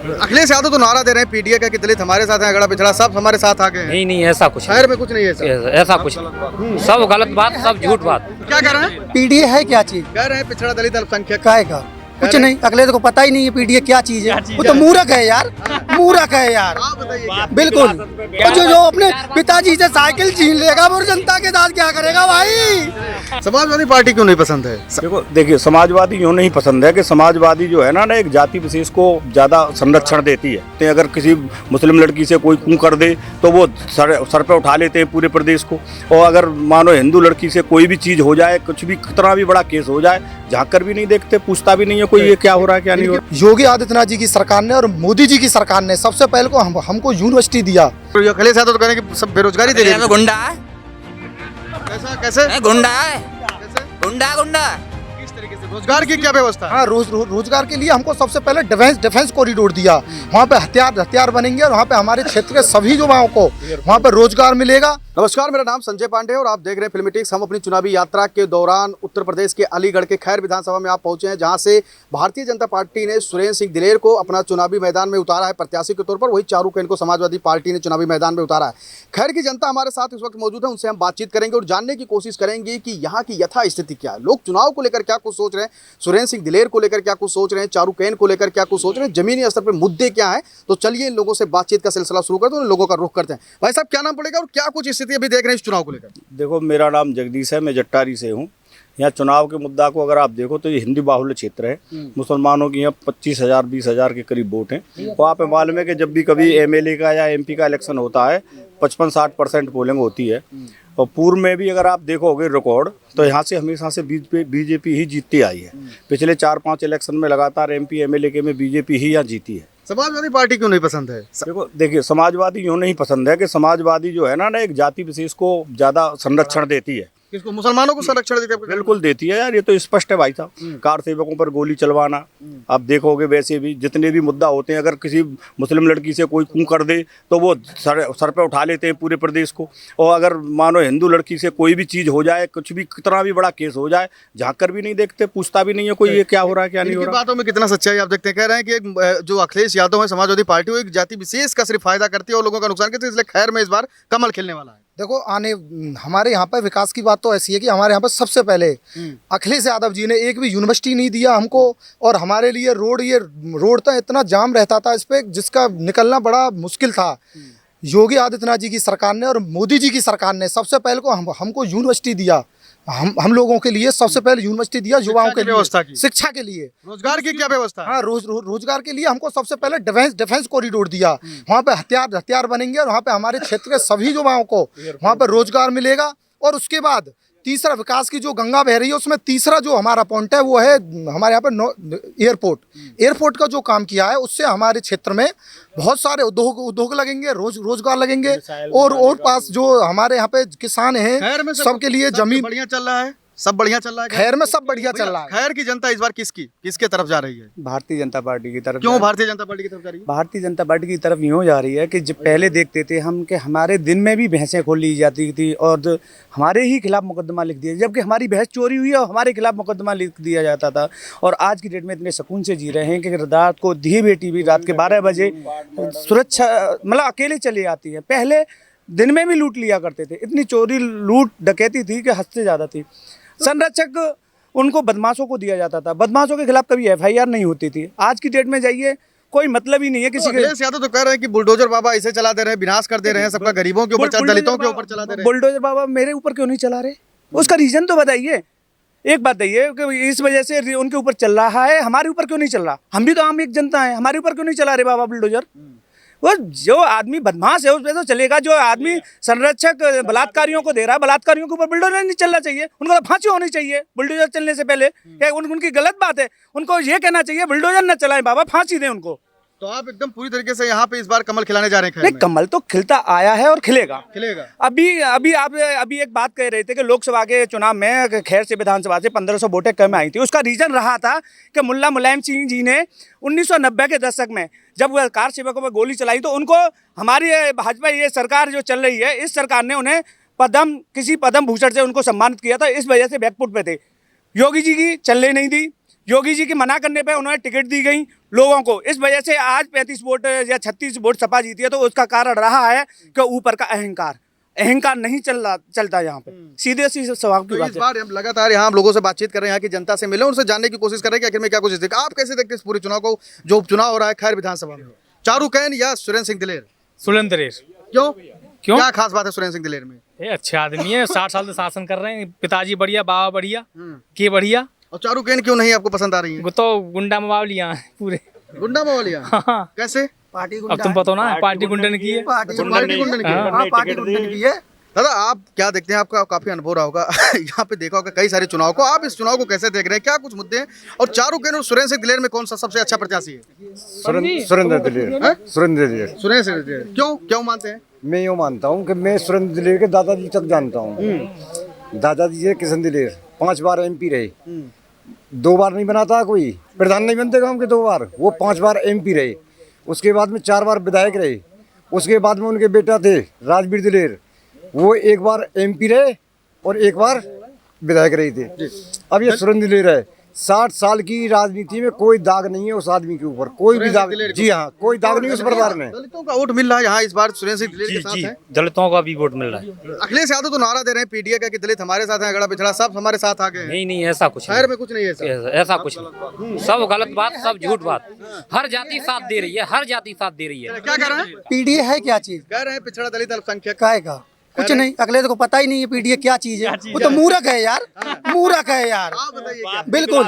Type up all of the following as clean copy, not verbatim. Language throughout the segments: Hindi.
अखिलेश यादव तो नारा दे रहे हैं पीडीए का कि दलित हमारे साथ है, अगड़ा पिछड़ा सब हमारे साथ आ गए हैं। नहीं नहीं, ऐसा कुछ शहर में कुछ नहीं है सर। नहीं, ऐसा कुछ सब गलत बात, सब झूठ बात। क्या कह रहे हैं? पीडीए है क्या चीज? कह रहे हैं पिछड़ा दलित अल्पसंख्यक काय का कुछ नहीं, अगले को पता ही नहीं है पीडीए क्या चीज है। वो तो मूर्ख है यार, मूर्ख है यार, आप बताइए क्या? बिल्कुल। तो जो अपने पिताजी से साइकिल छीन लेगा वो जनता के साथ क्या करेगा भाई? समाजवादी पार्टी क्यों नहीं पसंद है? देखिए समाजवादी यूँ नहीं पसंद है कि समाजवादी जो है ना एक जाति विशेष को ज़्यादा संरक्षण देती है। तो अगर किसी मुस्लिम लड़की से कोई कूं कर दे तो वो सर पे उठा लेते हैं पूरे प्रदेश को। और अगर मानो हिंदू लड़की से कोई भी चीज़ हो जाए, कुछ भी कितना भी बड़ा केस हो जाए, झाँक कर भी नहीं देखते, पूछता भी नहीं है कोई ये क्या हो रहा है क्या नहीं हो रहा। योगी आदित्यनाथ जी की सरकार ने और मोदी जी की सरकार ने सबसे पहले को हमको यूनिवर्सिटी दिया। तो अखिलेश यादव तो कह रहे हैं कि सब बेरोजगारी दे रहे हैं। गुंडा है, कैसा कैसे गुंडा है, कैसे गुंडा गुंडा। किस तरीके से रोजगार की क्या व्यवस्था है? हाँ, रोजगार के लिए हमको सबसे पहले डिफेंस कॉरिडोर दिया। वहाँ पे हथियार बनेंगे और वहाँ पे हमारे क्षेत्र के सभी युवाओं को वहाँ पे रोजगार मिलेगा। नमस्कार, मेरा नाम संजय पांडे है और आप देख रहे हैं फिल्मी टिक्स। हम अपनी चुनावी यात्रा के दौरान उत्तर प्रदेश के अलीगढ़ के खैर विधानसभा में आप पहुंचे हैं, जहां से भारतीय जनता पार्टी ने सुरेंद्र सिंह दिलेर को अपना चुनावी मैदान में उतारा है प्रत्याशी के तौर पर। वही चारू कैन को समाजवादी पार्टी ने चुनावी मैदान में उतारा है। खैर की जनता हमारे साथ इस वक्त मौजूद है, उनसे हम बातचीत करेंगे और जानने की कोशिश करेंगे कि यहाँ की यथा स्थिति क्या है, लोग चुनाव को लेकर क्या कुछ सोच रहे हैं, सुरेंद्र सिंह दिलेर को लेकर क्या कुछ सोच रहे हैं, चारू कैन को लेकर क्या कुछ सोच रहे हैं, जमीनी स्तर पर मुद्दे क्या है। तो चलिए इन लोगों से बातचीत का सिलसिला शुरू करते हैं, उन लोगों का रुख करते हैं। भाई साहब, क्या नाम पड़ेगा और क्या कुछ स्थिति अभी देख रहे हैं इस चुनाव को लेकर? देखो मेरा नाम जगदीश है, मैं जट्टारी से हूँ। यहाँ चुनाव के मुद्दा को अगर आप देखो तो ये हिंदी बाहुल्य क्षेत्र है। मुसलमानों की यहाँ 25,000 20,000 के करीब वोट हैं। वहाँ पे मालूम है कि जब भी कभी एमएलए का या एमपी का इलेक्शन होता है 55-60% पोलिंग होती है। और पूर्व में भी अगर आप देखोगे रिकॉर्ड तो यहाँ से हमेशा से बीजेपी ही जीतती आई है। पिछले 4-5 इलेक्शन में लगातार एमपी एमएलए के में बीजेपी ही यहाँ जीती है। समाजवादी पार्टी क्यों नहीं पसंद है? देखिए समाजवादी यूँ नहीं पसंद है कि समाजवादी जो है ना एक जाति विशेष को ज़्यादा संरक्षण देती है। किसको? मुसलमानों को संरक्षण देते हैं? बिल्कुल देती है यार, ये तो स्पष्ट है भाई साहब। कार सेवकों पर गोली चलवाना, आप देखोगे वैसे भी जितने भी मुद्दा होते हैं, अगर किसी मुस्लिम लड़की से कोई कूं कर दे तो वो सर पे उठा लेते हैं पूरे प्रदेश को। और अगर मानो हिंदू लड़की से कोई भी चीज़ हो जाए, कुछ भी कितना भी बड़ा केस हो जाए, झाँक कर भी नहीं देखते, पूछता भी नहीं है कोई ये क्या हो रहा है क्या नहीं हो रहा। बातों में कितना सच्चाई आप देखते हैं? कह रहे हैं कि जो अखिलेश यादव है समाजवादी पार्टी, वो एक जाति विशेष का सिर्फ फायदा करती है और लोगों का नुकसान करती है, इसलिए खैर में इस बार कमल खिलने वाला है। देखो हमारे यहाँ पर विकास की बात तो ऐसी है कि हमारे यहाँ पर सबसे पहले अखिलेश यादव जी ने एक भी यूनिवर्सिटी नहीं दिया हमको। और हमारे लिए रोड तो इतना जाम रहता था इस पे, जिसका निकलना बड़ा मुश्किल था। योगी आदित्यनाथ जी की सरकार ने और मोदी जी की सरकार ने सबसे पहले को हमको यूनिवर्सिटी दिया। हम लोगों के लिए सबसे पहले यूनिवर्सिटी दिया, युवाओं के व्यवस्था की, शिक्षा के लिए, रोजगार की क्या व्यवस्था है? हाँ, रोजगार के लिए हमको सबसे पहले डिफेंस कॉरिडोर दिया। वहाँ पे हथियार बनेंगे और वहाँ पे हमारे क्षेत्र के सभी युवाओं को वहाँ पे रोजगार मिलेगा। और उसके बाद तीसरा, विकास की जो गंगा बह रही है उसमें तीसरा जो हमारा पॉइंट है वो है हमारे यहाँ पर एयरपोर्ट का जो काम किया है, उससे हमारे क्षेत्र में बहुत सारे उद्योग लगेंगे, रोजगार लगेंगे। और पास जो हमारे यहाँ पे किसान हैं सबके लिए जमीन बढ़िया चल रहा है, सब बढ़िया चल रहा है। खैर में सब बढ़िया चल रहा है। खैर की जनता इस बार किसके तरफ जा रही है? भारतीय जनता पार्टी की तरफ। क्यों भारतीय जनता पार्टी की तरफ जा रही है? भारतीय जनता पार्टी की तरफ यूँ जा रही है कि जब पहले देखते थे हम कि हमारे दिन में भी भैंसें खोल ली जाती थी और हमारे ही खिलाफ मुकदमा लिख दिया, जबकि हमारी भैंस चोरी हुई है और हमारे खिलाफ मुकदमा लिख दिया जाता था। और आज की डेट में इतने सुकून से जी रहे हैं कि रात को धी बेटी भी रात के 12 बजे सुरक्षा मतलब अकेले चली आती है। पहले दिन में भी लूट लिया करते थे, इतनी चोरी लूट डकैती थी कि हद से ज़्यादा थी। संरक्षक उनको बदमाशों को दिया जाता था, बदमाशों के खिलाफ कभी एफआईआर नहीं होती थी। आज की डेट में जाइए कोई मतलब ही नहीं है किसी के। अखिलेश यादव तो कह रहे हैं कि बुलडोजर बाबा ऐसे चला दे रहे हैं, विनाश कर दे रहे हैं, सबका गरीबों के ऊपर, दलितों के ऊपर चला दे रहे हैं। बुलडोजर बाबा मेरे ऊपर क्यों नहीं चला रहे? उसका रीजन तो बताइए। एक बात बताइए कि इस वजह से उनके ऊपर चल रहा है, हमारे ऊपर क्यों नहीं चल रहा? हम भी तो आम एक जनता है, हमारे ऊपर क्यों नहीं चला रहे बाबा बुलडोजर? वो जो आदमी बदमाश है उस पे तो चलेगा, जो आदमी संरक्षक बलात्कारियों को दे रहा है, बलात्कारियों के ऊपर बुलडोजर नहीं चलना चाहिए, उनको तो फांसी होनी चाहिए बुलडोजर चलने से पहले। क्या उनकी गलत बात है? उनको ये कहना चाहिए बुलडोजर न चलाएं बाबा, फांसी दें उनको। तो आप एकदम पूरी तरीके से यहाँ पे इस बार कमल खिलाने जा रहे हैं? नहीं, कमल तो खिलता आया है और खिलेगा। अभी आप एक बात कह रहे थे कि लोकसभा के चुनाव में खैर से विधानसभा से 1500 वोटें कम आई थी। उसका रीजन रहा था कि मुल्ला मुलायम सिंह जी ने 1990 के दशक में जब वह कार सेवकों पर गोली चलाई तो उनको हमारी भाजपा ये सरकार जो चल रही है, इस सरकार ने उन्हें किसी पद्म भूषण से उनको सम्मानित किया था। इस वजह से बैकफुट पे थे। योगी जी की चलने नहीं दी, योगी जी के मना करने पे उन्हें टिकट दी गई। लोगों को। इस वजह से आज 35 वोट या 36 वोट सपा जीती है, तो उसका कारण रहा है कि ऊपर का अहंकार नहीं चलता यहाँ पे। सीधे सीधे सवाल की तो बात इस है। बार हम लगातार यहाँ हम लोगों से बातचीत कर रहे हैं, यहाँ की जनता से मिले, उनसे जानने की कोशिश कर रहे हैं कि आखिर में क्या कुछ देखा। आप कैसे देखते हैं इस पूरे चुनाव को, जो उपचुनाव हो रहा है खैर विधानसभा में? चारुकैन या सुरेंद्र सिंह दिलेर? सुरेंद्र दिलेर। क्यों क्यों? क्या खास बात है सुरेंद्र सिंह दिलेर में? ये अच्छे आदमी है, 60 साल से शासन कर रहे हैं, पिताजी बढ़िया, बाबा बढ़िया, के बढ़िया। और चारुकैन क्यों नहीं आपको पसंद आ रही है? वो तो गुंडा मवालिया हैं पूरे। गुंडा मवालिया? हाँ। कैसे? अब तुम पता ना, पार्टी गुंडन की है। पार्टी गुंडन की है। हाँ, पार्टी गुंडन की है। दादा आप क्या देखते हैं, आपका काफी अनुभव रहा होगा यहाँ पे देखा होगा कई सारे चुनाव को, आप इस चुनाव को कैसे देख रहे हैं, क्या कुछ मुद्दे हैं, और चारुकैन और सुरेंद्र सिंह दिलेर में कौन सा सबसे अच्छा प्रत्याशी है? सुरेंद्र दिलेर। सुरेंद्र दिलेर। सुरेंद्र सिंह दिलेर क्यों मानते हैं? मैं यूँ मानता हूँ कि मैं सुरेंद्र दिलेर के दादाजी तक जानता हूँ। दादाजी से किशन दिलेर 5 बार MP रहे, 2 बार नहीं बनाता कोई, प्रधान नहीं बनते गाँव के 2 बार, वो 5 बार MP रहे। उसके बाद में 4 बार विधायक रहे। उसके बाद में उनके बेटा थे राजवीर दिलेर, वो 1 बार MP रहे और 1 बार विधायक रहे थे। अब ये सुरेंद्र दिलेर है, 60 साल की राजनीति में कोई दाग नहीं है उस आदमी के ऊपर, कोई भी दाग। जी हाँ, कोई दाग नहीं उस परिवार में। दलितों का वोट मिल रहा है यहाँ इस बार सुरेंद्र सिंह दिलेर के साथ है। दलितों का भी वोट मिल रहा है। अखिलेश यादव तो नारा दे रहे हैं पीडीए का कि दलित हमारे साथ हैं, अगड़ा पिछड़ा सब हमारे साथ आ गए हैं। नहीं ऐसा कुछ शहर में कुछ नहीं है ऐसा। ऐसा कुछ नहीं, सब गलत बात, सब झूठ बात। हर जाति साथ दे रही है, हर जाति साथ दे रही है। क्या कह रहे हैं? पीडीए है क्या चीज? कह रहे हैं पिछड़ा दलित अल्पसंख्यक। काय का कुछ नहीं, अखिलेश को पता ही नहीं है पीडीए क्या चीज है। वो तो मूर्ख है यार, मूर्ख है यार। आप बताइए क्या? बिल्कुल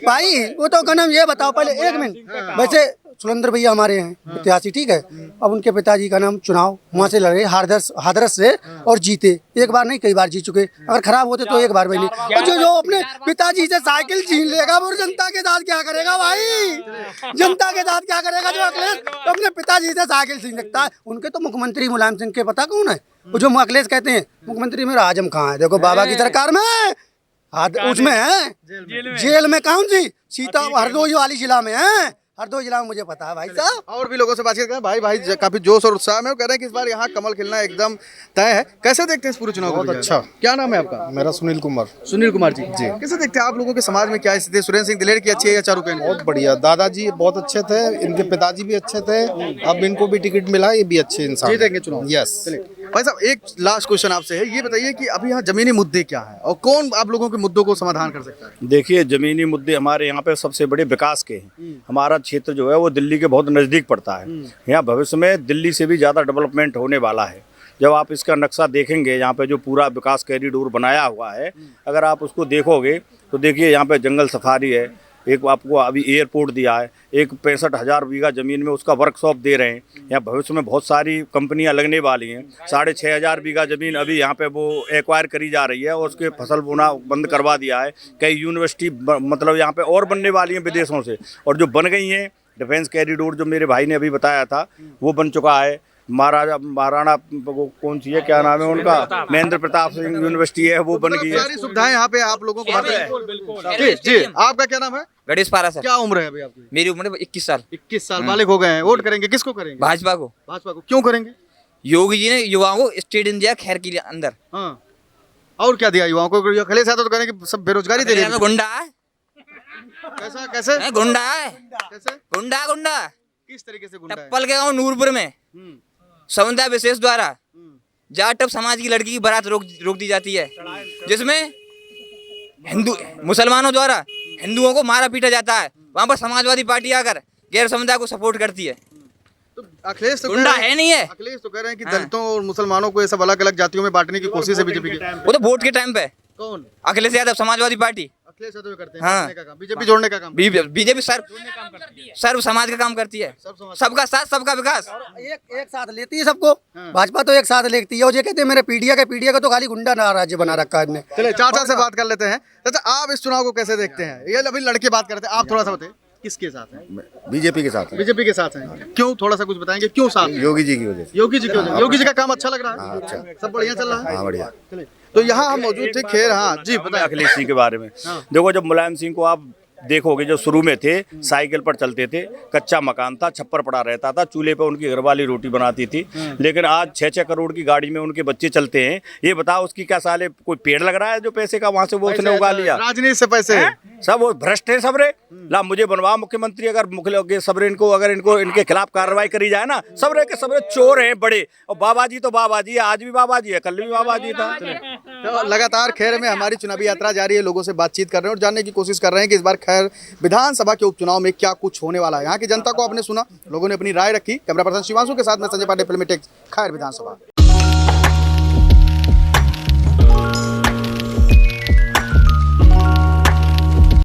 भाई, वो तो गनम ये बताओ पहले 1 मिनट। वैसे सुरेंद्र भैया हमारे हैं प्रत्याशी, ठीक है। अब उनके पिताजी का नाम चुनाव वहाँ से लड़े हाथरस से और जीते, 1 बार नहीं कई बार जीत चुके। अगर खराब होते तो 1 बार भी नहीं। और जो अपने पिताजी से साइकिल छीन लेगा वो जनता के साथ क्या करेगा भाई? जनता के साथ क्या करेगा जो अखिलेश तो अपने पिताजी से साइकिल छीन सकता है? उनके तो मुख्यमंत्री मुलायम सिंह के पता कौन है? वो जो अखिलेश कहते हैं मुख्यमंत्री मेरा आजम खां है। देखो बाबा की सरकार में उसमें है, जेल में कौन सी सीता हरदोई वाली जिला में है, हरदोई जिला में मुझे पता है भाई साहब। और भी लोगों से बातचीत करें। भाई काफी जोश और उत्साह में, वो कह रहे हैं कि इस बार यहाँ कमल खिलना एकदम तय है। कैसे देखते हैं इस पूरे चुनाव को? बहुत अच्छा। क्या नाम है आपका? मेरा सुनील कुमार। सुनील कुमार जी। कैसे देखते हैं आप लोगों के समाज में क्या स्थिति है? सुरेंद्र सिंह दिलेर की अच्छी है या चारुकैन की? बहुत बढ़िया, दादाजी बहुत अच्छे थे, इनके पिताजी भी अच्छे थे, अब इनको भी टिकट मिला, ये भी अच्छे इंसान। जीतेंगे चुनाव? यस। भाई साहब एक लास्ट क्वेश्चन आपसे है, ये बताइए कि अभी यहाँ जमीनी मुद्दे क्या है और कौन आप लोगों के मुद्दों को समाधान कर सकता है? देखिए, जमीनी मुद्दे हमारे यहाँ पे सबसे बड़े विकास के हैं। हमारा क्षेत्र जो है वो दिल्ली के बहुत नज़दीक पड़ता है। यहाँ भविष्य में दिल्ली से भी ज़्यादा डेवलपमेंट होने वाला है। जब आप इसका नक्शा देखेंगे, यहाँ पे जो पूरा विकास कॉरिडोर बनाया हुआ है, अगर आप उसको देखोगे तो देखिए यहाँ पे जंगल सफारी है, एक आपको अभी एयरपोर्ट दिया है, एक 65,000 बीघा ज़मीन में उसका वर्कशॉप दे रहे हैं। यहाँ भविष्य में बहुत सारी कंपनियां लगने वाली हैं। 6,500 बीघा ज़मीन अभी यहाँ पे वो एक्वायर करी जा रही है और उसके फसल बोना बंद करवा दिया है। कई यूनिवर्सिटी मतलब यहाँ पे और बनने वाली हैं विदेशों से, और जो बन गई हैं डिफेंस कॉरिडोर जो मेरे भाई ने अभी बताया था वो बन चुका है। महाराणा कौन सी है, क्या नाम है उनका, महेंद्र प्रताप सिंह यूनिवर्सिटी है, वो बन गई है। सारी सुविधाएं यहाँ पे आप लोगों को जी जी। आपका क्या नाम है? गणेश पारा सर। क्या उम्र है अभी आपकी? मेरी उम्र 21 साल। 21 साल बालिग हो गए हैं। वोट करेंगे, किसको करेंगे? भाजपा को। भाजपा को क्यों करेंगे? योगी जी ने युवाओं को स्टेडियम दिया खैर के लिए अंदर। हाँ, और क्या दिया युवाओं को? अखिलेश यादव तो करेंगे सब बेरोजगारी दे रहे हैं। गुंडा है, कैसा कैसे गुंडा है, कैसे गुंडा किस तरीके से गुंडा है? टप्पल के गाँव नूरपुर में समुदाय विशेष द्वारा जाटव समाज की लड़की की बारात रोक दी जाती है, जिसमें हिंदू मुसलमानों द्वारा हिंदुओं को मारा पीटा जाता है। वहाँ पर समाजवादी पार्टी आकर गैर समुदाय को सपोर्ट करती है। तो अखिलेश तो गुंडा है नहीं है। अखिलेश तो कह रहे हैं कि दलितों और मुसलमानों को ये सब अलग अलग जातियों में बांटने की कोशिश है बीजेपी की। वो तो वोट के टाइम पे कौन? अखिलेश यादव समाजवादी पार्टी। अखिलेश यादव करते हैं हाँ। जोड़ने का काम, बीजेपी जोड़ने का काम। बीजेपी सर्व समाज का काम करती है, सबका साथ सबका विकास। एक साथ लेती है सबको। भाजपा तो एक साथ लेती है और ये कहते हैं मेरे पीडीए का तो खाली गुंडा राज्य बना रखा है इनने। चले चाचा से बात कर लेते हैं। चाचा आप इस चुनाव को कैसे देखते हैं? ये अभी लड़के बात करते हैं, आप थोड़ा सा बताइए किसके साथ हैं? बीजेपी के साथ। बीजेपी के साथ हैं। क्यों, थोड़ा सा कुछ बताएंगे क्यों साथ? योगी जी की वजह से। योगी जी क्यों? योगी जी का काम अच्छा लग रहा है? अच्छा। सब बढ़िया चल रहा है? हाँ बढ़िया। चलिए, तो यहाँ हम मौजूद थे। खैर हाँ जी, बताइए अखिलेश सिंह के बारे में। देखो, जब मुलायम सिंह को आप देखोगे जो शुरू में थे साइकिल पर चलते थे, कच्चा मकान था, छप्पर पड़ा रहता था, चूल्हे पर उनकी घरवाली रोटी बनाती थी, लेकिन आज 6-6 करोड़ की गाड़ी में उनके बच्चे चलते हैं। ये बताओ उसकी क्या साले कोई पेड़ लग रहा है जो पैसे का वहां से वो उसने उगा लिया? राजनीति से पैसे सब वो भ्रष्ट है सबरे। ला मुझे बनवा मुख्यमंत्री, अगर मुख्य सबरे इनको अगर इनको इनके खिलाफ कार्रवाई करी जाए ना, सबरे के सबरे चोर हैं बड़े। और बाबा जी तो बाबा जी है, आज भी बाबा जी है, कल भी बाबा जी था। तो लगातार खैर में हमारी चुनावी यात्रा जारी है, लोगों से बातचीत कर रहे हैं और जानने की कोशिश कर रहे हैं कि इस बार खैर विधानसभा के उपचुनाव में क्या कुछ होने वाला है। यहाँ की जनता को आपने सुना, लोगों ने अपनी राय रखी। कैमरा पर्सन शिवांशु के साथ में संजय पांडे, फिल्मी टेक्स, खैर विधानसभा।